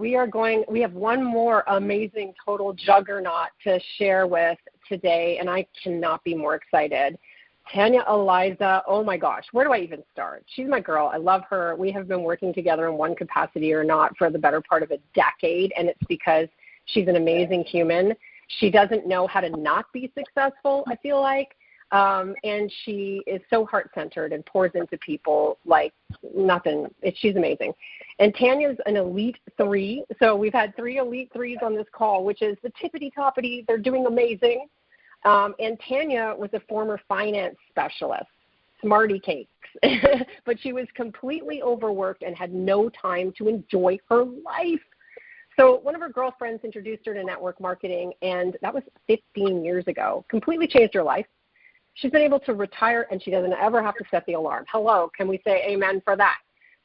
we have one more amazing total juggernaut to share with today, and I cannot be more excited. Tanya Aliza, oh my gosh, where do I even start? She's my girl. I love her. We have been working together in one capacity or not for the better part of a decade, and it's because she's an amazing human. She doesn't know how to not be successful, I feel like. And she is so heart-centered and pours into people like nothing. She's amazing. And Tanya's an elite 3. So we've had 3 elite 3s on this call, which is the tippity-toppity. They're doing amazing. And Tanya was a former finance specialist, smarty cakes. But she was completely overworked and had no time to enjoy her life. So one of her girlfriends introduced her to network marketing, and that was 15 years ago. Completely changed her life. She's been able to retire, and she doesn't ever have to set the alarm. Hello, can we say amen for that?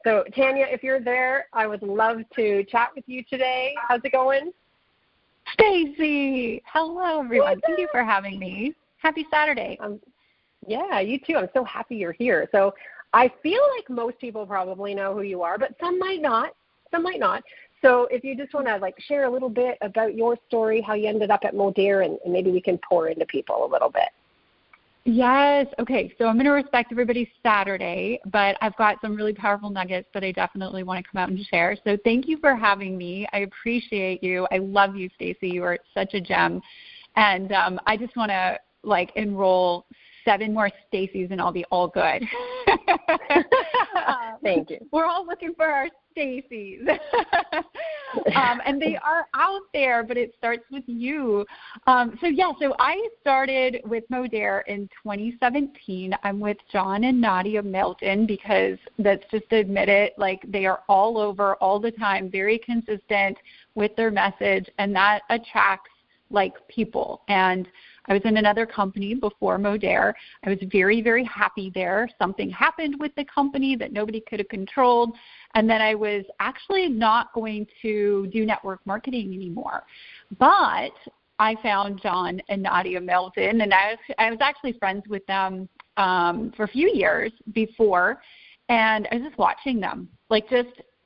So, Tanya, if you're there, I would love to chat with you today. How's it going? Staci, hello, everyone. Thank you for having me. Happy Saturday. Yeah, you too. I'm so happy you're here. So I feel like most people probably know who you are, but some might not. So if you just want to share a little bit about your story, how you ended up at Modere, and maybe we can pour into people a little bit. Yes. Okay. So I'm going to respect everybody's Saturday, but I've got some really powerful nuggets that I definitely want to come out and share. So thank you for having me. I appreciate you. I love you, Staci. You are such a gem. And I just want to enroll 7 more Stacis and I'll be all good. Thank you. We're all looking for our Stacis. And they are out there, but it starts with you. So I started with Modere in 2017. I'm with John and Nadia Melton because let's just admit it, they are all over all the time, very consistent with their message, and that attracts people. And I was in another company before Modere. I was very, very happy there. Something happened with the company that nobody could have controlled. And then I was actually not going to do network marketing anymore. But I found John and Nadia Melton, and I was actually friends with them for a few years before. And I was just watching them,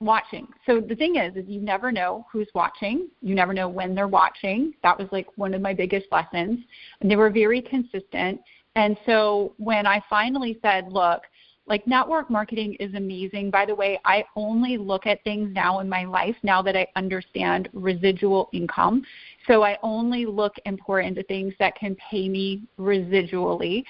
watching. So the thing is you never know who's watching. You never know when they're watching. That was one of my biggest lessons. And they were very consistent. And so when I finally said, look, network marketing is amazing. By the way, I only look at things now in my life now that I understand residual income. So I only look and pour into things that can pay me residually.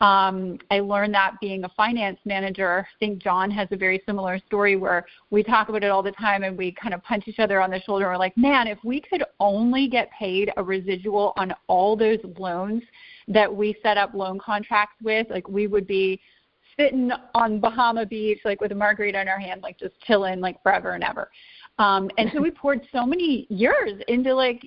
I learned that being a finance manager. I think John has a very similar story where we talk about it all the time and we kind of punch each other on the shoulder. We're like, man, if we could only get paid a residual on all those loans that we set up loan contracts with, we would be sitting on Bahama Beach, with a margarita in our hand, just chilling, forever and ever. And so we poured so many years into,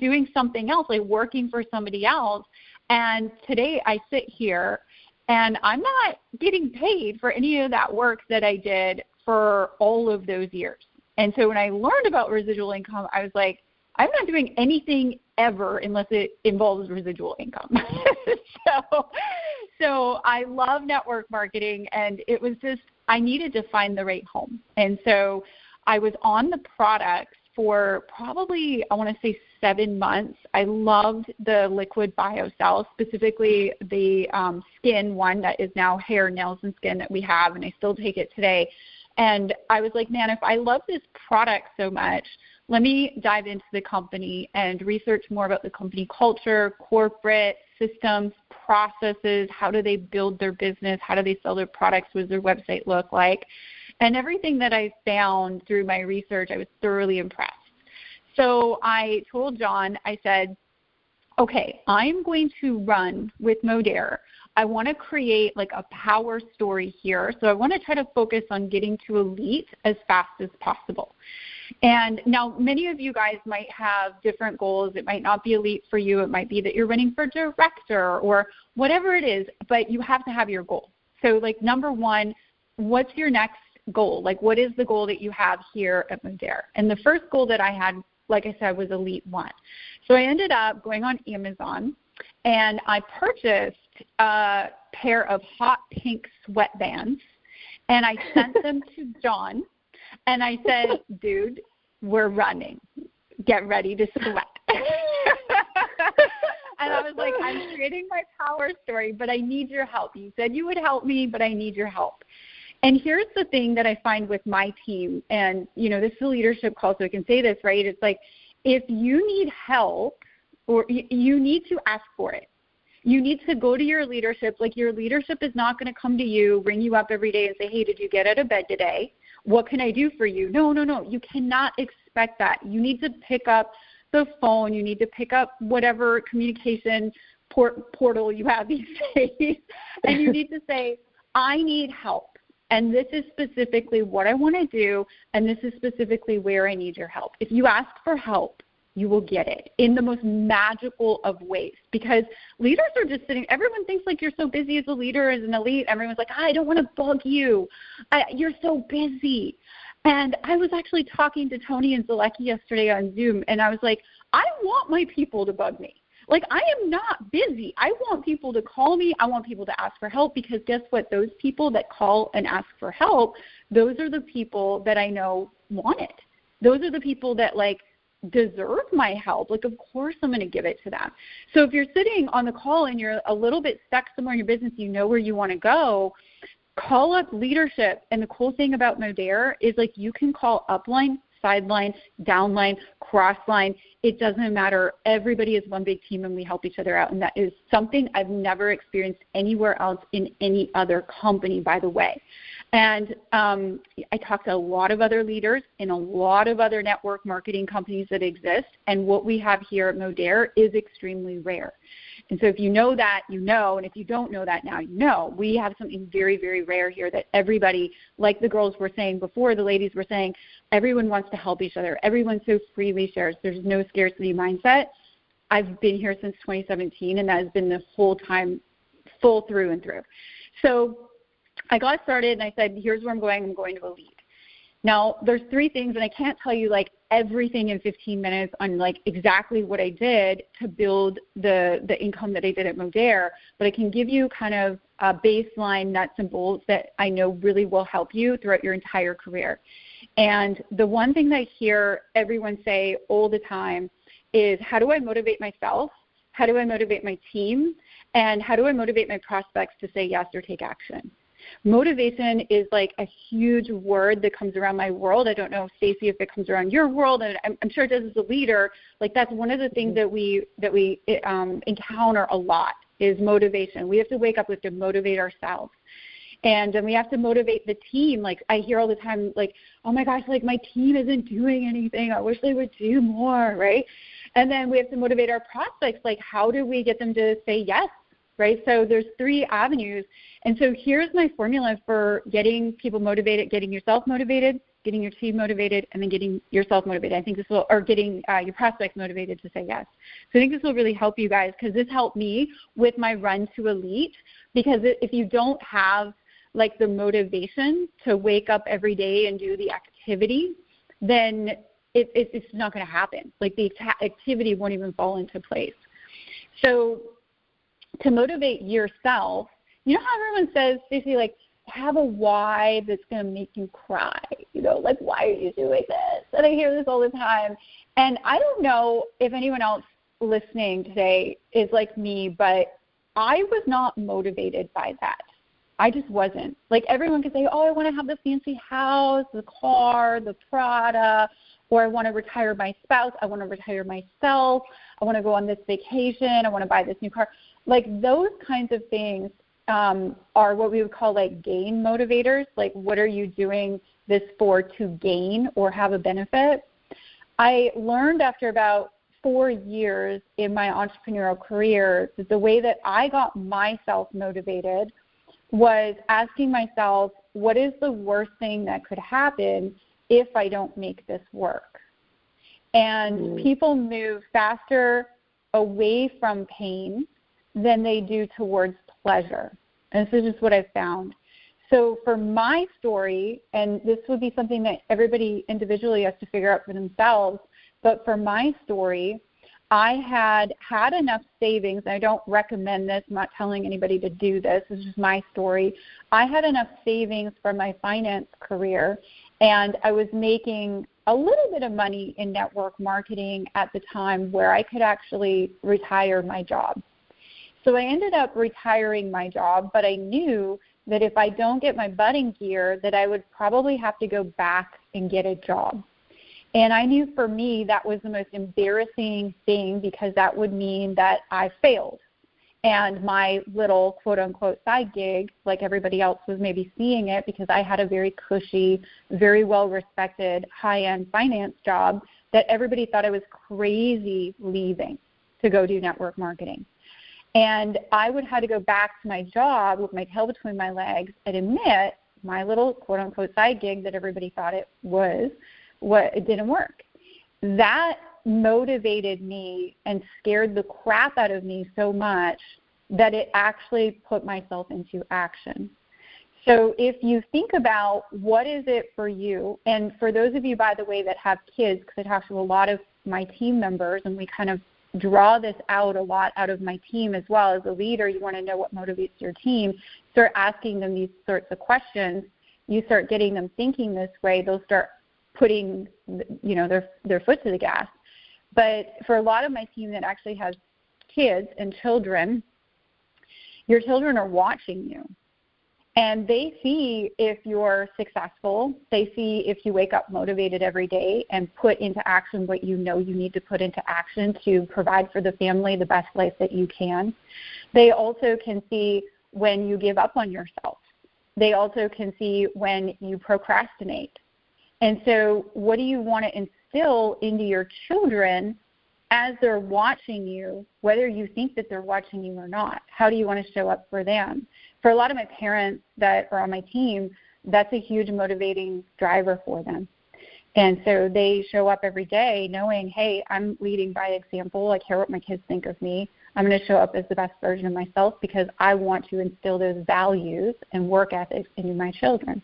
doing something else, working for somebody else. And today I sit here and I'm not getting paid for any of that work that I did for all of those years. And so when I learned about residual income, I was like, I'm not doing anything ever unless it involves residual income. So I love network marketing, and it was just I needed to find the right home. And so I was on the products for probably, I want to say 7 months. I loved the liquid biocell, specifically the skin one that is now hair, nails, and skin that we have, and I still take it today. And I was like, man, if I love this product so much, let me dive into the company and research more about the company culture, corporate systems, processes, how do they build their business, how do they sell their products, what does their website look like. And everything that I found through my research, I was thoroughly impressed. So I told John, I said, okay, I'm going to run with Modere. I want to create a power story here. So I want to try to focus on getting to elite as fast as possible. And now many of you guys might have different goals. It might not be elite for you. It might be that you're running for director or whatever it is, but you have to have your goal. So number one, what's your next goal? What is the goal that you have here at Modere? And the first goal that I had, like I said, was Elite 1. So I ended up going on Amazon, and I purchased a pair of hot pink sweatbands, and I sent them to John, and I said, dude, we're running. Get ready to sweat. And I was like, I'm creating my power story, but I need your help. You said you would help me, but I need your help. And here's the thing that I find with my team, and, this is a leadership call, so I can say this, right? It's like, if you need help, or you need to ask for it. You need to go to your leadership. Like, your leadership is not going to come to you, ring you up every day and say, hey, did you get out of bed today? What can I do for you? No. You cannot expect that. You need to pick up the phone. You need to pick up whatever communication portal you have these days. And you need to say, I need help. And this is specifically what I want to do. And this is specifically where I need your help. If you ask for help, you will get it in the most magical of ways, because leaders are just sitting. Everyone thinks like you're so busy as a leader, as an elite. Everyone's like, I don't want to bug you. You're so busy. And I was actually talking to Tony and Staci yesterday on Zoom, and I was like, I want my people to bug me. Like, I am not busy. I want people to call me. I want people to ask for help, because guess what? Those people that call and ask for help, those are the people that I know want it. Those are the people that, like, deserve my help. Like, of course I'm going to give it to them. So if you're sitting on the call and you're a little bit stuck somewhere in your business, you know where you want to go, call up leadership. And the cool thing about Modere is, like, you can call upline, sideline, downline, crossline. It doesn't matter. Everybody is one big team, and we help each other out. And that is something I've never experienced anywhere else in any other company, by the way. And I talked to a lot of other leaders in a lot of other network marketing companies that exist. And what we have here at Modere is extremely rare. And so if you know that, you know, and if you don't know that now, you know. We have something very, very rare here that everybody, like the girls were saying before, the ladies were saying, everyone wants to help each other. Everyone so freely shares. There's no scarcity mindset. I've been here since 2017, and that has been the whole time, full through and through. So I got started, and I said, here's where I'm going. I'm going to a lead. Now, there's three things, and I can't tell you, like, everything in 15 minutes on, like, exactly what I did to build the income that I did at Modere, but I can give you kind of a baseline nuts and bolts that I know really will help you throughout your entire career. And the one thing that I hear everyone say all the time is, how do I motivate myself? How do I motivate my team? And how do I motivate my prospects to say yes or take action? Motivation is like a huge word that comes around my world. I don't know, Staci, if it comes around your world, and I'm sure it does as a leader. Like, that's one of the things that we encounter a lot is motivation. We have to wake up, we have to motivate ourselves. And we have to motivate the team. Like, I hear all the time, like, oh my gosh, like, my team isn't doing anything. I wish they would do more, right? And then we have to motivate our prospects. Like, how do we get them to say yes? Right? So there's three avenues. And so here's my formula for getting people motivated, getting yourself motivated, getting your team motivated, and then getting yourself motivated. I think this will, or getting your prospects motivated to say yes. So I think this will really help you guys, because this helped me with my run to elite. Because if you don't have, like, the motivation to wake up every day and do the activity, then it's not going to happen. Like, the activity won't even fall into place. So to motivate yourself, you know how everyone says, Staci, like, have a why that's going to make you cry. You know, like, why are you doing this? And I hear this all the time. And I don't know if anyone else listening today is like me, but I was not motivated by that. I just wasn't. Like, everyone can say, oh, I want to have the fancy house, the car, the Prada, or I want to retire my spouse, I want to retire myself, I want to go on this vacation, I want to buy this new car. Like, those kinds of things are what we would call, like, gain motivators. Like, what are you doing this for to gain or have a benefit? I learned after about 4 years in my entrepreneurial career that the way that I got myself motivated was asking myself, what is the worst thing that could happen if I don't make this work? And people move faster away from pain than they do towards pleasure. And this is just what I've found. So for my story, and this would be something that everybody individually has to figure out for themselves, but for my story, I had enough savings. I don't recommend this. I'm not telling anybody to do this. This is just my story. I had enough savings for my finance career, and I was making a little bit of money in network marketing at the time where I could actually retire my job. So I ended up retiring my job, but I knew that if I don't get my butt in gear, that I would probably have to go back and get a job. And I knew for me that was the most embarrassing thing because that would mean that I failed. And my little quote-unquote side gig, like everybody else was maybe seeing it because I had a very cushy, very well-respected, high-end finance job that everybody thought I was crazy leaving to go do network marketing. And I would have to go back to my job with my tail between my legs and admit my little quote-unquote side gig that everybody thought it was, it didn't work. That motivated me and scared the crap out of me so much that it actually put myself into action. So if you think about what is it for you, and for those of you, by the way, that have kids, because I talk to a lot of my team members, and we kind of draw this out a lot out of my team as well. As a leader, you want to know what motivates your team. Start asking them these sorts of questions. You start getting them thinking this way, they'll start putting, their foot to the gas. But for a lot of my team that actually has kids and children, your children are watching you. And they see if you're successful. They see if you wake up motivated every day and put into action what you know you need to put into action to provide for the family the best life that you can. They also can see when you give up on yourself. They also can see when you procrastinate. And so what do you want to instill into your children as they're watching you, whether you think that they're watching you or not? How do you want to show up for them? For a lot of my parents that are on my team, that's a huge motivating driver for them. And so they show up every day knowing, hey, I'm leading by example. I care what my kids think of me. I'm going to show up as the best version of myself because I want to instill those values and work ethics into my children.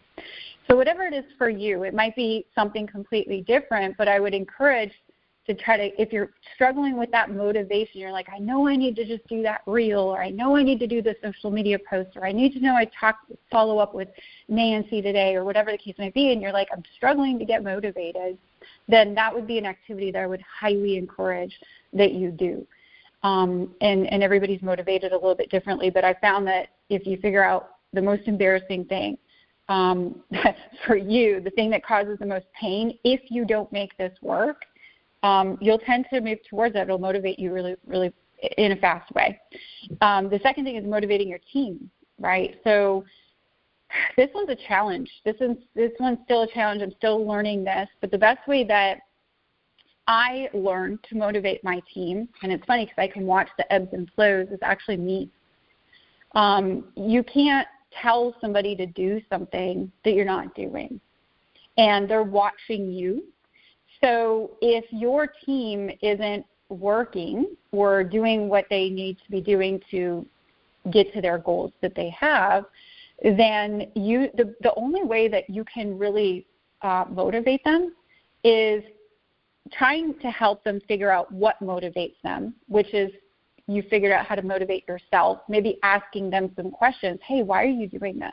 So whatever it is for you, it might be something completely different, but I would encourage to try to, if you're struggling with that motivation, you're like, I know I need to just do that reel, or I know I need to do the social media post, or I need to know follow up with Nancy today, or whatever the case may be, and you're like, I'm struggling to get motivated, then that would be an activity that I would highly encourage that you do. And everybody's motivated a little bit differently, but I found that if you figure out the most embarrassing thing for you, the thing that causes the most pain, if you don't make this work, you'll tend to move towards that. It'll motivate you really, really in a fast way. The second thing is motivating your team, right? So this one's a challenge. This one's still a challenge. I'm still learning this. But the best way that I learned to motivate my team, and it's funny because I can watch the ebbs and flows, is actually me. You can't tell somebody to do something that you're not doing, and they're watching you. So if your team isn't working or doing what they need to be doing to get to their goals that they have, then the only way that you can really motivate them is trying to help them figure out what motivates them, which is you figured out how to motivate yourself, maybe asking them some questions. Hey, why are you doing this?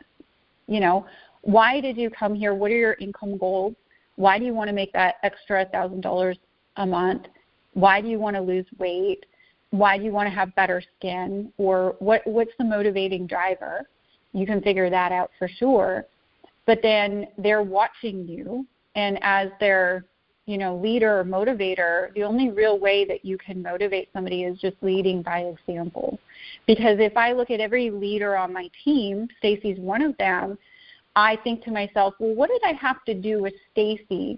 Why did you come here? What are your income goals? Why do you want to make that extra $1,000 a month? Why do you want to lose weight? Why do you want to have better skin? Or what's the motivating driver? You can figure that out for sure. But then they're watching you, and as their leader or motivator, the only real way that you can motivate somebody is just leading by example. Because if I look at every leader on my team, Staci's one of them, I think to myself, well, what did I have to do with Staci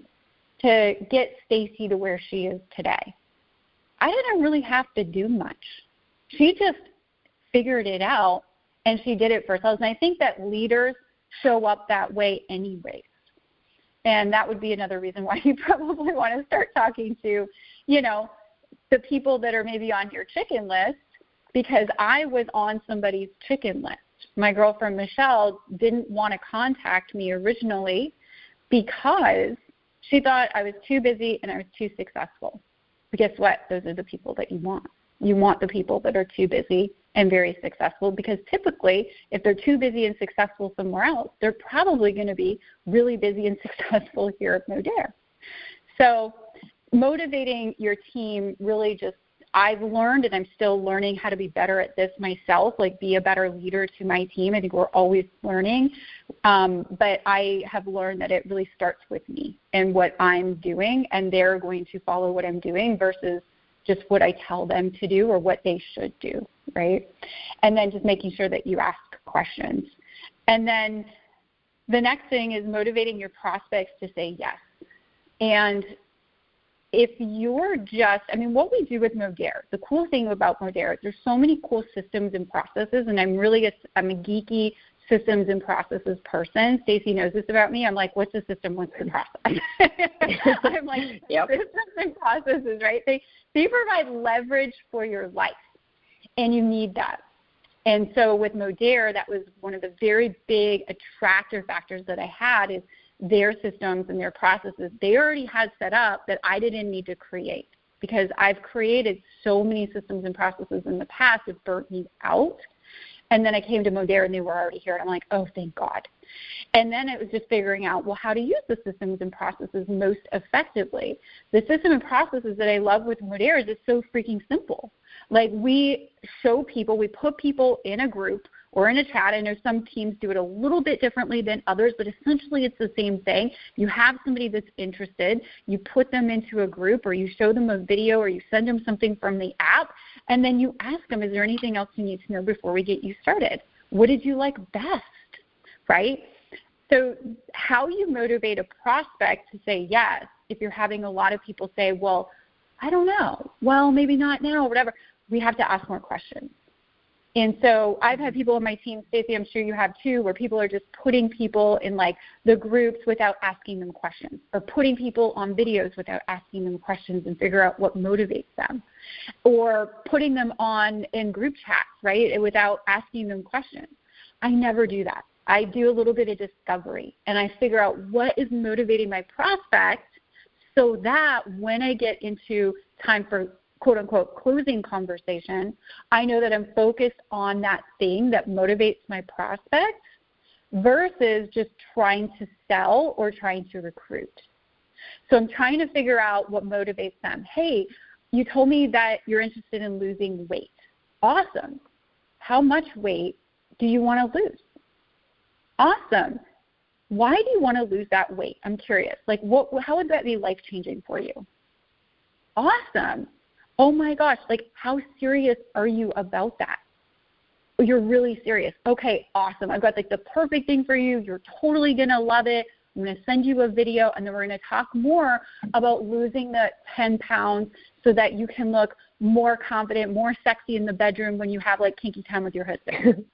to get Staci to where she is today? I didn't really have to do much. She just figured it out, and she did it for herself. And I think that leaders show up that way anyways. And that would be another reason why you probably want to start talking to, the people that are maybe on your chicken list, because I was on somebody's chicken list. My girlfriend Michelle didn't want to contact me originally because she thought I was too busy and I was too successful. But guess what? Those are the people that you want. You want the people that are too busy and very successful, because typically if they're too busy and successful somewhere else, they're probably going to be really busy and successful here at Modere. So motivating your team really just, I've learned, and I'm still learning how to be better at this myself, like be a better leader to my team. I think we're always learning. But I have learned that it really starts with me and what I'm doing, and they're going to follow what I'm doing versus just what I tell them to do or what they should do, right? And then just making sure that you ask questions. And then the next thing is motivating your prospects to say yes. And if you're just, I mean, what we do with Modere, the cool thing about Modere is there's so many cool systems and processes, and I'm a geeky systems and processes person. Staci knows this about me. I'm like, what's the system? What's the process? I'm like, yep. Systems and processes, right? They provide leverage for your life, and you need that. And so with Modere, that was one of the very big attractor factors that I had is their systems and their processes. They already had set up that I didn't need to create because I've created so many systems and processes in the past that burnt me out. And then I came to Modere and they were already here. And I'm like, oh, thank God. And then it was just figuring out, well, how to use the systems and processes most effectively. The system and processes that I love with Modere is it's so freaking simple. Like we show people, we put people in a group or in a chat. I know some teams do it a little bit differently than others, but essentially it's the same thing. You have somebody that's interested, you put them into a group or you show them a video or you send them something from the app, and then you ask them, is there anything else you need to know before we get you started? What did you like best, right? So how you motivate a prospect to say yes, if you're having a lot of people say, well, I don't know, well, maybe not now, whatever, we have to ask more questions. And so I've had people on my team, Staci, I'm sure you have too, where people are just putting people in like the groups without asking them questions, or putting people on videos without asking them questions and figure out what motivates them, or putting them on in group chats, right, without asking them questions. I never do that. I do a little bit of discovery, and I figure out what is motivating my prospect so that when I get into time for quote-unquote closing conversation, I know that I'm focused on that thing that motivates my prospects versus just trying to sell or trying to recruit. So I'm trying to figure out what motivates them. Hey, you told me that you're interested in losing weight. Awesome. How much weight do you want to lose? Awesome. Why do you want to lose that weight? I'm curious. Like, how would that be life-changing for you? Awesome. Oh my gosh, like how serious are you about that? You're really serious. Okay, awesome. I've got like the perfect thing for you. You're totally going to love it. I'm going to send you a video, and then we're going to talk more about losing the 10 pounds so that you can look more confident, more sexy in the bedroom when you have like kinky time with your husband.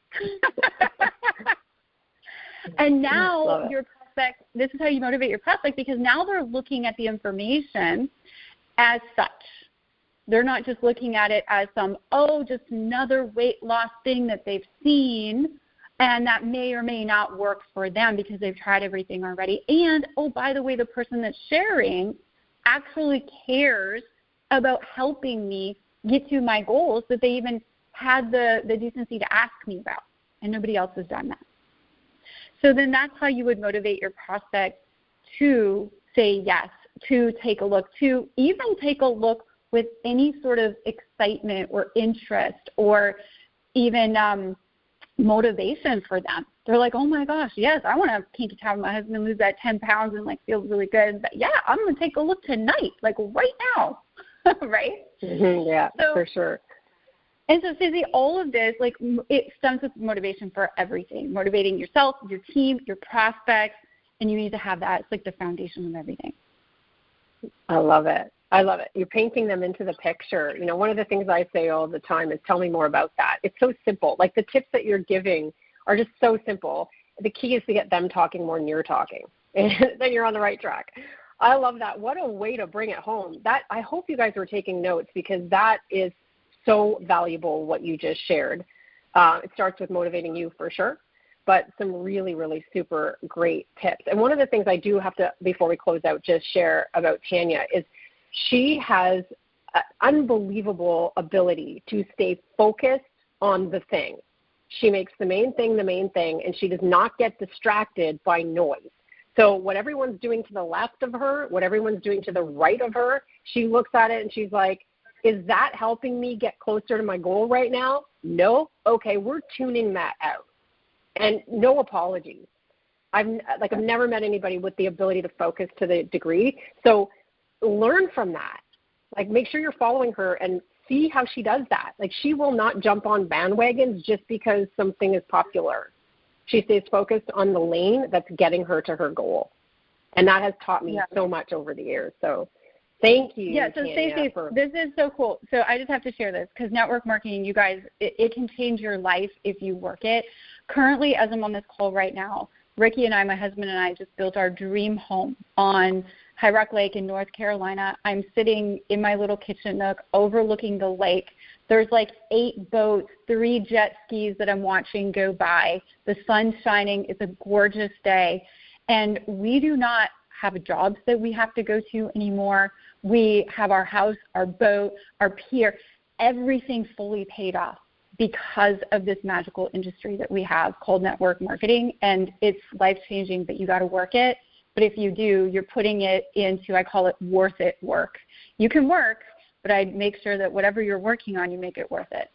And now your prospect, this is how you motivate your prospect, because now they're looking at the information as such. They're not just looking at it as just another weight loss thing that they've seen and that may or may not work for them because they've tried everything already. And, oh, by the way, the person that's sharing actually cares about helping me get to my goals that they even had the decency to ask me about, and nobody else has done that. So then that's how you would motivate your prospect to say yes, to take a look, to even take a look with any sort of excitement or interest or even motivation for them. They're like, oh my gosh, yes, I want to have kinky time with my husband, lose that 10 pounds and like feel really good. But yeah, I'm going to take a look tonight, like right now, right? Mm-hmm, yeah, so, for sure. And so, Staci, all of this, like it stems with motivation for everything, motivating yourself, your team, your prospects, and you need to have that. It's like the foundation of everything. I love it. I love it. You're painting them into the picture. You know, one of the things I say all the time is tell me more about that. It's so simple. Like the tips that you're giving are just so simple. The key is to get them talking more than you're talking. And then you're on the right track. I love that. What a way to bring it home. That I hope you guys were taking notes because that is so valuable what you just shared. It starts with motivating you for sure, but some really, really super great tips. And one of the things I do have to, before we close out, just share about Tanya is she has an unbelievable ability to stay focused on the thing. She makes the main thing, and she does not get distracted by noise. So what everyone's doing to the left of her, what everyone's doing to the right of her, she looks at it and she's like, is that helping me get closer to my goal right now? No? Okay, we're tuning that out. And no apologies. I've never met anybody with the ability to focus to the degree. So learn from that. Like, make sure you're following her and see how she does that. Like, she will not jump on bandwagons just because something is popular. She stays focused on the lane that's getting her to her goal. And that has taught me so much over the years. So thank you. Yeah, so Staci, this is so cool. So I just have to share this because network marketing, you guys, it can change your life if you work it. Currently, as I'm on this call right now, Ricky and I, my husband and I, just built our dream home on High Rock Lake in North Carolina. I'm sitting in my little kitchen nook overlooking the lake. There's like 8 boats, 3 jet skis that I'm watching go by. The sun's shining. It's a gorgeous day. And we do not have jobs that we have to go to anymore. We have our house, our boat, our pier, everything fully paid off because of this magical industry that we have called network marketing. And it's life-changing, but you got to work it. But if you do, you're putting it into, I call it worth it work. You can work, but I'd make sure that whatever you're working on, you make it worth it.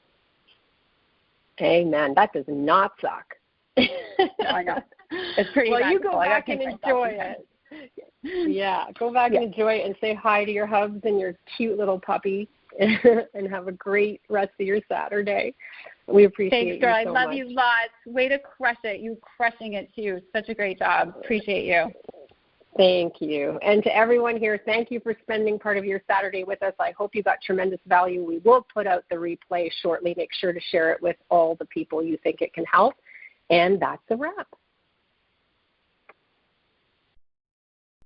Amen. That does not suck. I know. It's pretty well, magical. You go back and enjoy it. Yeah, go back and enjoy it and say hi to your hubs and your cute little puppy and have a great rest of your Saturday. We appreciate you so much. Thanks, girl. I love you lots. Way to crush it. You crushing it, too. Such a great job. Appreciate you. Thank you. And to everyone here, thank you for spending part of your Saturday with us. I hope you got tremendous value. We will put out the replay shortly. Make sure to share it with all the people you think it can help. And that's a wrap.